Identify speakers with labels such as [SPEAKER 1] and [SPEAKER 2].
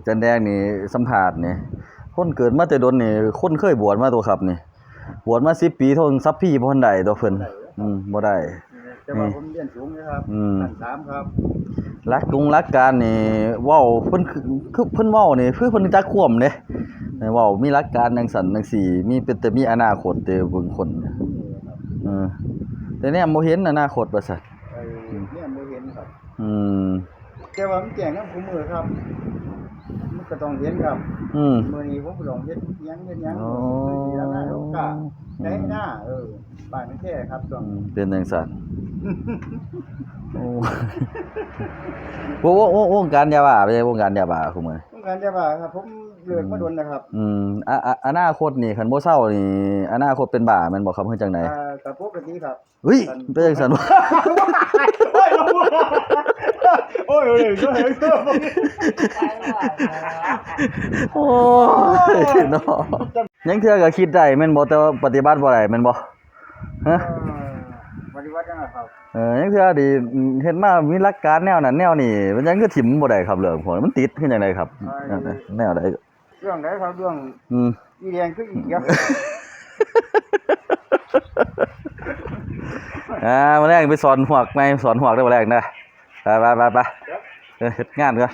[SPEAKER 1] จันแดงนี่สัมภาษณ์นี่คนเกิดมาแต่ดนนี่คนเคยบวชมาตัวครับนี่บวชมา10 ปีเท่าซับพี่บ่ทันได้ตัวเพิ่นบ่ได้
[SPEAKER 2] แต่ว่าผมเรียนสูงนะครับชั้น3ครับ
[SPEAKER 1] หลักการนี่เว้าเพิ่นคือเพิ่นเว้านี่คือเพิ่นจักควมเด้เว้ามีหลักการจังซั่นจังซี่มีเป็นแต่มีอนาคตเด้เบิ่งคนแต่เนี่ยบ่เห็นอนาคตว่าซั่น
[SPEAKER 2] เนี่ยบ่เห็นครับ
[SPEAKER 1] ม
[SPEAKER 2] แต่ว่ามันแจ้งนำคู่มือครับมันก็ต้องเห็นครับมื้อนี้ผมก็ต้องเฮ็ดหยังแล้วนะโอกาสได้หน้าบ้านมันแท้ครับต้อง
[SPEAKER 1] เป็นจังซั่นโอ้วงการยาบ้าไปวงการยาบ้าคุมื้อ
[SPEAKER 2] วงการยาบ้าครับผมเลิกมาโดนนะครับ
[SPEAKER 1] อนาคตนี่คันบ่เซานี่อนาคตเป็นบ้าแม่นบ่ครับเฮ็ดจังได๋
[SPEAKER 2] ก็ปกติครับ
[SPEAKER 1] เฮ้ยเป็นจังซั่นบ่
[SPEAKER 2] โอ้ย
[SPEAKER 1] โอ้ยเนาะยังเทื่อก็คิดได้แม่นบ่แต่ว่าปฏิบัติบ่ได้แม่นบ่ฮะ
[SPEAKER 2] ปฏิบัติจังได๋ครับ
[SPEAKER 1] ยังเทื่อดิเฮ็ดมามีหลักการแนวนั้นแนวนี้มันยังคือถิ่มบ่ได้ครับเรื่องพวกมันติดคือจังไดครับแนวใด
[SPEAKER 2] เรื่องใดครับเรื่องอีแดงคืออีครับ
[SPEAKER 1] มื้อแรกไปสอนหวกไหมสอนหวกได้มื้อแรกนะไปเฮ็ดงานก่อน